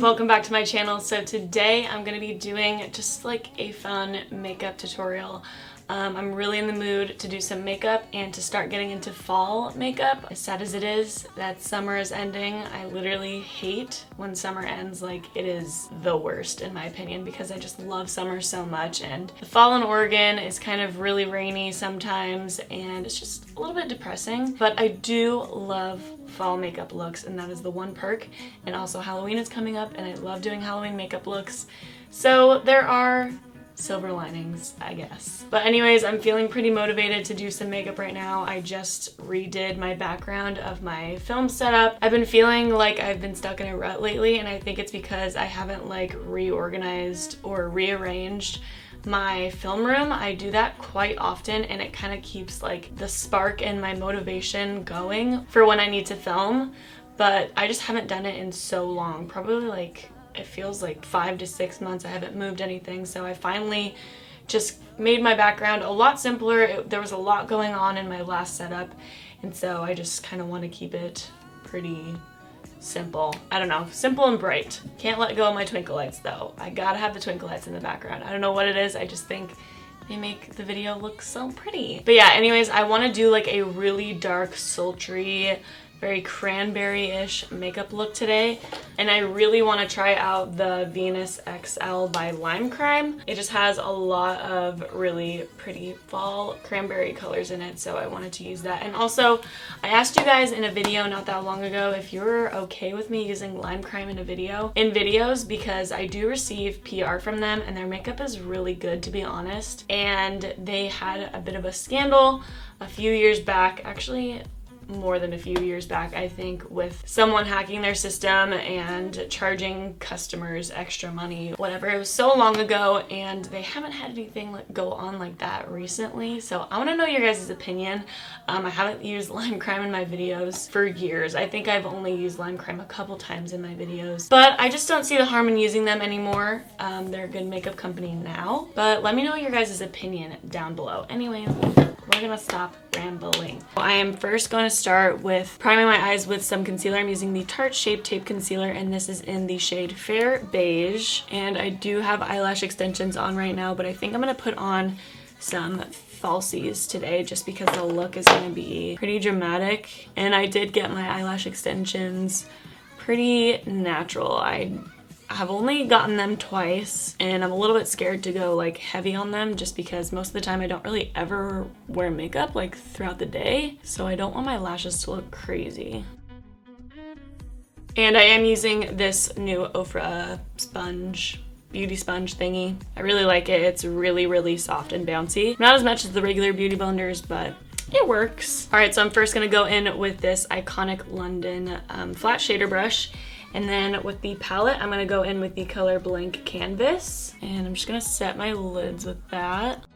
welcome back to my channel. So today I'm going to be doing just like a fun makeup tutorial. I'm really in the mood to do some makeup and to start getting into fall makeup. As sad as it is that summer is ending, I literally hate when summer ends. Like, it is the worst in my opinion because I just love summer so much, and the fall in Oregon is kind of really rainy sometimes and it's just a little bit depressing, but I do love fall makeup looks, and that is the one perk. And also Halloween is coming up and I love doing Halloween makeup looks, so there are silver linings, I guess. But anyways, I'm feeling pretty motivated to do some makeup right now. I just redid my background of my film setup. I've been feeling like I've been stuck in a rut lately, and I think it's because I haven't like reorganized or rearranged my film room. I do that quite often and it kind of keeps like the spark and my motivation going for when I need to film, but I just haven't done it in so long, probably like it feels like 5 to 6 months I haven't moved anything. So I finally just made my background a lot simpler. There was a lot going on in my last setup, and so I just kind of want to keep it pretty simple. I don't know, simple and bright. Can't let go of my twinkle lights though. I gotta have the twinkle lights in the background. I don't know what it is, I just think they make the video look so pretty. But yeah, anyways, I want to do like a really dark, sultry, very cranberry-ish makeup look today, and I really want to try out the Venus XL by Lime Crime. It just has a lot of really pretty fall cranberry colors in it, so I wanted to use that. And also, I asked you guys in a video not that long ago if you were okay with me using Lime Crime in videos, because I do receive PR from them and their makeup is really good, to be honest. And they had a bit of a scandal a few years back, actually more than a few years back, I think, with someone hacking their system and charging customers extra money, whatever. It was so long ago and they haven't had anything go on like that recently, so I want to know your guys' opinion. I haven't used Lime Crime in my videos for years. I think I've only used Lime Crime a couple times in my videos, but I just don't see the harm in using them anymore. They're a good makeup company now, but let me know your guys' opinion down below. Anyway, we're gonna stop rambling. I am first going to start with priming my eyes with some concealer. I'm using the Tarte Shape Tape Concealer, and this is in the shade Fair Beige. And I do have eyelash extensions on right now, but I think I'm gonna put on some falsies today just because the look is gonna be pretty dramatic. And I did get my eyelash extensions pretty natural. I have only gotten them twice and I'm a little bit scared to go like heavy on them just because most of the time I don't really ever wear makeup like throughout the day, so I don't want my lashes to look crazy. And I am using this new Ofra sponge, beauty sponge thingy. I really like it. It's really soft and bouncy. Not as much as the regular beauty blenders, but it works. All right, so I'm first gonna go in with this Iconic London flat shader brush. And then with the palette, I'm gonna go in with the color Blank Canvas. And I'm just gonna set my lids with that.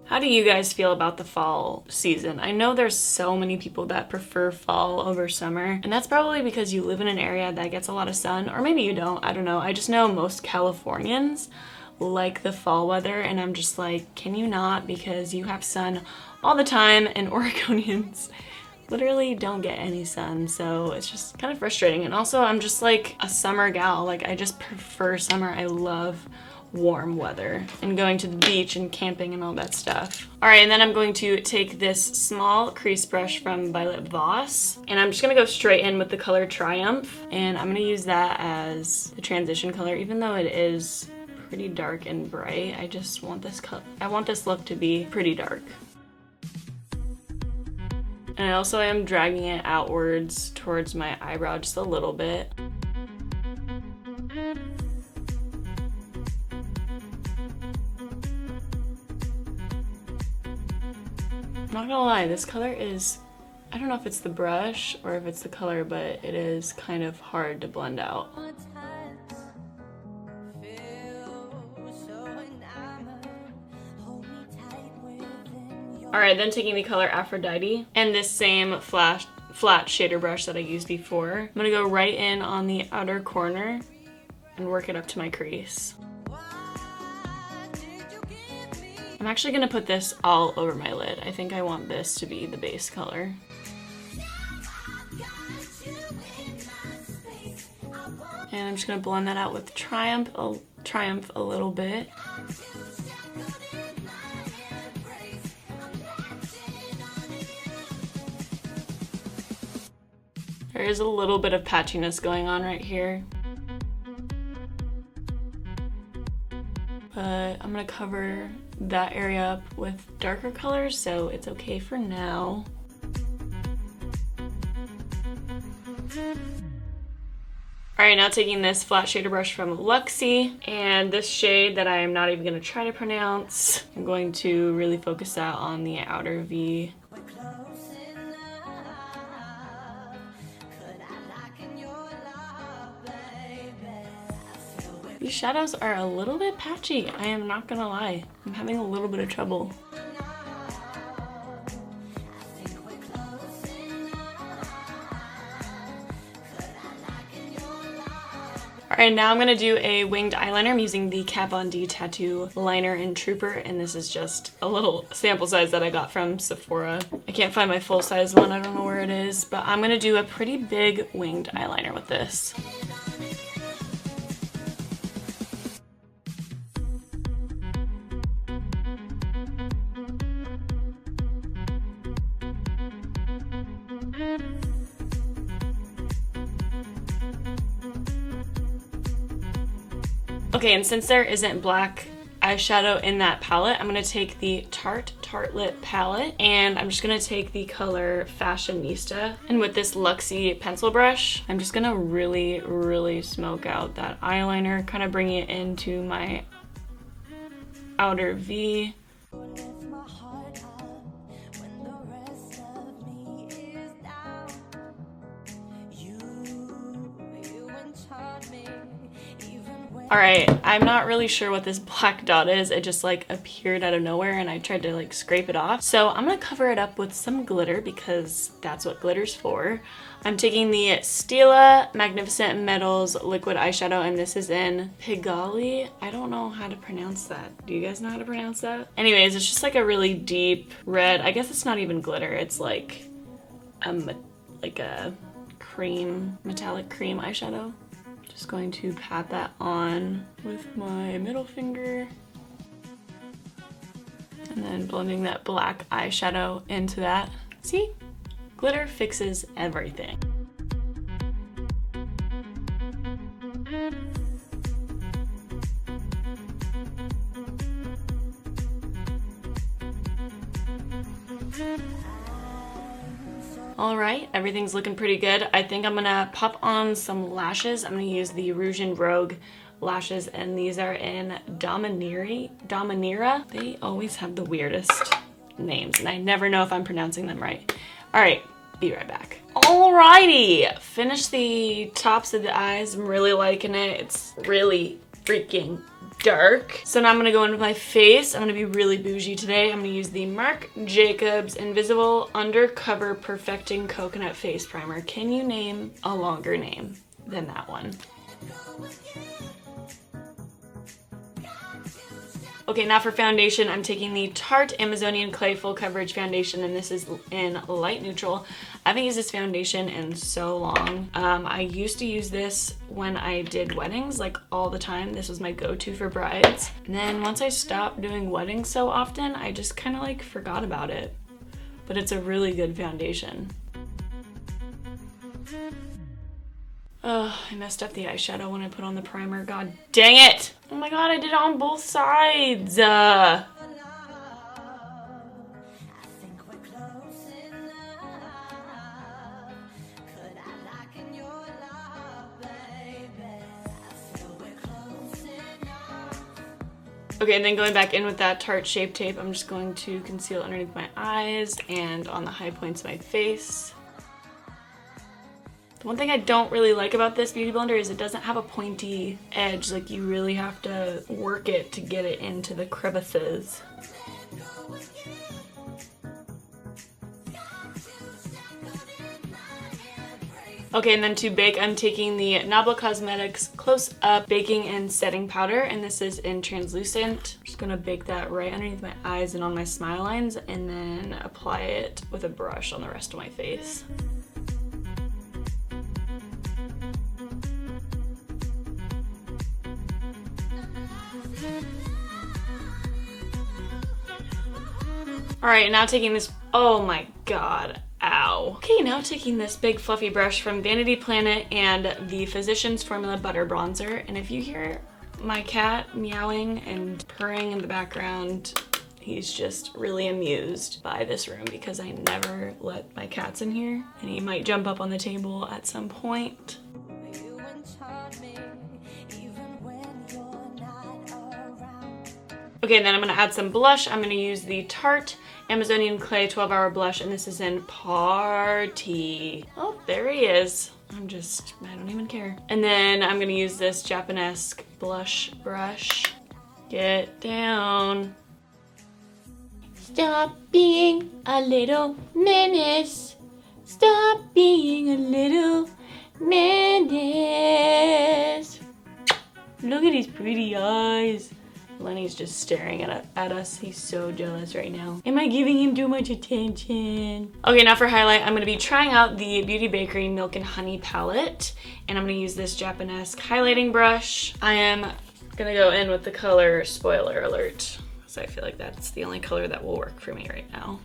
How do you guys feel about the fall season? I know there's so many people that prefer fall over summer, and that's probably because you live in an area that gets a lot of sun, or maybe you don't, I don't know. I just know most Californians like the fall weather, and I'm just like, can you not? Because you have sun all the time, and Oregonians literally don't get any sun, so it's just kind of frustrating. And also, I'm just like a summer gal. Like, I just prefer summer. I love warm weather and going to the beach and camping and all that stuff. All right, and then I'm going to take this small crease brush from Violet Voss, and I'm just gonna go straight in with the color Triumph, and I'm gonna use that as the transition color. Even though it is pretty dark and bright, I just want this I want this look to be pretty dark. And I also am dragging it outwards towards my eyebrow just a little bit. I'm not gonna lie, this color is, I don't know if it's the brush or if it's the color, but it is kind of hard to blend out. Alright, then taking the color Aphrodite and this same flat shader brush that I used before, I'm gonna go right in on the outer corner and work it up to my crease. I'm actually gonna put this all over my lid. I think I want this to be the base color. And I'm just gonna blend that out with Triumph a little bit. There is a little bit of patchiness going on right here. But I'm gonna cover that area up with darker colors, so it's okay for now. Alright, now taking this flat shader brush from Luxie, and this shade that I am not even gonna try to pronounce, I'm going to really focus that on the outer V. These shadows are a little bit patchy, I am not gonna lie. I'm having a little bit of trouble. Alright, now I'm gonna do a winged eyeliner. I'm using the Kat Von D Tattoo Liner in Trooper, and this is just a little sample size that I got from Sephora. I can't find my full size one, I don't know where it is, but I'm gonna do a pretty big winged eyeliner with this. Okay, and since there isn't black eyeshadow in that palette, I'm gonna take the Tartelette palette, and I'm just gonna take the color Fashionista, and with this Luxie pencil brush, I'm just gonna really, really smoke out that eyeliner, kind of bring it into my outer V. Alright, I'm not really sure what this black dot is. It just like appeared out of nowhere and I tried to like scrape it off. So I'm gonna cover it up with some glitter because that's what glitter's for. I'm taking the Stila Magnificent Metals liquid eyeshadow, and this is in Pigalle. I don't know how to pronounce that. Do you guys know how to pronounce that? Anyways, it's just like a really deep red. I guess it's not even glitter. It's like a cream, metallic cream eyeshadow. Just going to pat that on with my middle finger. And then blending that black eyeshadow into that. See? Glitter fixes everything. All right, everything's looking pretty good. I think I'm gonna pop on some lashes. I'm gonna use the Rouge and Rogue lashes, and these are in Dominira. They always have the weirdest names, and I never know if I'm pronouncing them right. All right, be right back. Alrighty, finished the tops of the eyes. I'm really liking it. It's really freaking dark. So now I'm gonna go into my face. I'm gonna be really bougie today. I'm gonna use the Marc Jacobs Invisible Undercover Perfecting Coconut Face Primer. Can you name a longer name than that one? Okay, now for foundation, I'm taking the Tarte Amazonian Clay Full Coverage Foundation, and this is in light neutral. I haven't used this foundation in so long. I used to use this when I did weddings, like all the time. This was my go-to for brides. And then once I stopped doing weddings so often, I just kind of like forgot about it. But it's a really good foundation. Oh, I messed up the eyeshadow when I put on the primer. God dang it! Oh my god, I did it on both sides! Okay, and then going back in with that Tarte Shape Tape, I'm just going to conceal underneath my eyes and on the high points of my face. The one thing I don't really like about this Beauty Blender is it doesn't have a pointy edge. Like, you really have to work it to get it into the crevices. Okay, and then to bake, I'm taking the Nabla Cosmetics Close Up Baking and Setting Powder, and this is in Translucent. I'm just gonna bake that right underneath my eyes and on my smile lines, and then apply it with a brush on the rest of my face. Alright, now taking this, oh my god, ow. Okay, now taking this big fluffy brush from Vanity Planet and the Physicians Formula Butter Bronzer, and if you hear my cat meowing and purring in the background, he's just really amused by this room because I never let my cats in here, and he might jump up on the table at some point. Okay, and then I'm gonna add some blush. I'm gonna use the Tarte Amazonian Clay 12-Hour Blush, and this is in Party. Oh, there he is. I don't even care. And then I'm gonna use this Japanesque blush brush. Get down. Stop being a little menace. Stop being a little menace. Look at his pretty eyes. Lenny's just staring at us. He's so jealous right now. Am I giving him too much attention? Okay, now for highlight, I'm gonna be trying out the Beauty Bakery Milk and Honey palette, and I'm gonna use this Japanesque highlighting brush. I am gonna go in with the color Spoiler Alert, so I feel like that's the only color that will work for me right now.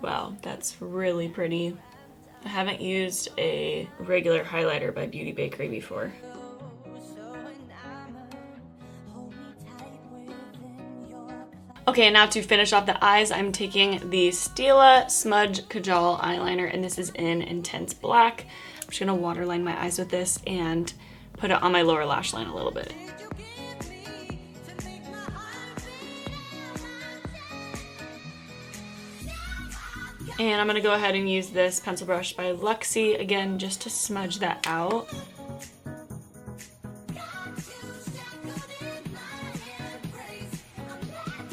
Wow, that's really pretty. I haven't used a regular highlighter by Beauty Bakery before. Okay, now to finish off the eyes, I'm taking the Stila Smudge Kajal eyeliner, and this is in Intense Black. I'm just gonna waterline my eyes with this and put it on my lower lash line a little bit. And I'm gonna go ahead and use this pencil brush by Luxie, again, just to smudge that out.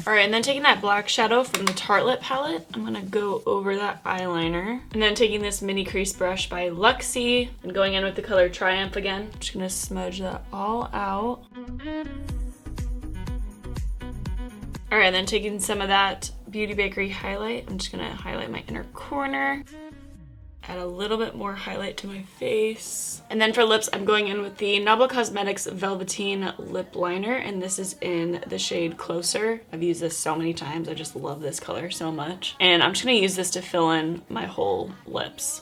Alright, and then taking that black shadow from the Tartelette palette, I'm gonna go over that eyeliner. And then taking this mini crease brush by Luxie and going in with the color Triumph again. I'm just gonna smudge that all out. Alright, and then taking some of that Beauty Bakery highlight, I'm just gonna highlight my inner corner. Add a little bit more highlight to my face. And then for lips, I'm going in with the Nabla Cosmetics Velveteen Lip Liner, and this is in the shade Closer. I've used this so many times. I just love this color so much. And I'm just gonna use this to fill in my whole lips.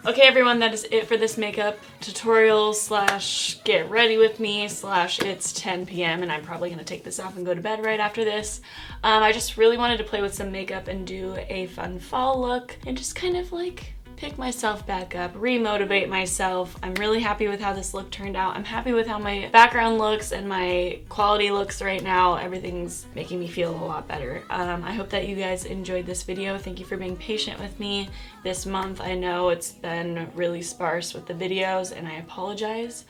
Okay everyone, that is it for this makeup tutorial slash get ready with me slash it's 10 p.m. and I'm probably gonna take this off and go to bed right after this. I just really wanted to play with some makeup and do a fun fall look and just kind of like pick myself back up, re-motivate myself. I'm really happy with how this look turned out. I'm happy with how my background looks and my quality looks right now. Everything's making me feel a lot better. I hope that you guys enjoyed this video. Thank you for being patient with me this month. I know it's been really sparse with the videos and I apologize.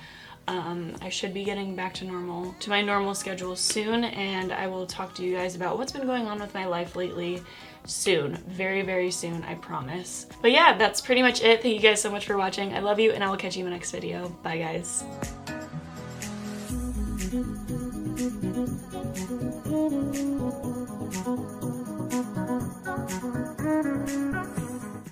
I should be getting back to my normal schedule soon, and I will talk to you guys about what's been going on with my life lately soon. Very, very soon, I promise. But yeah, that's pretty much it. Thank you guys so much for watching. I love you, and I will catch you in the next video. Bye, guys.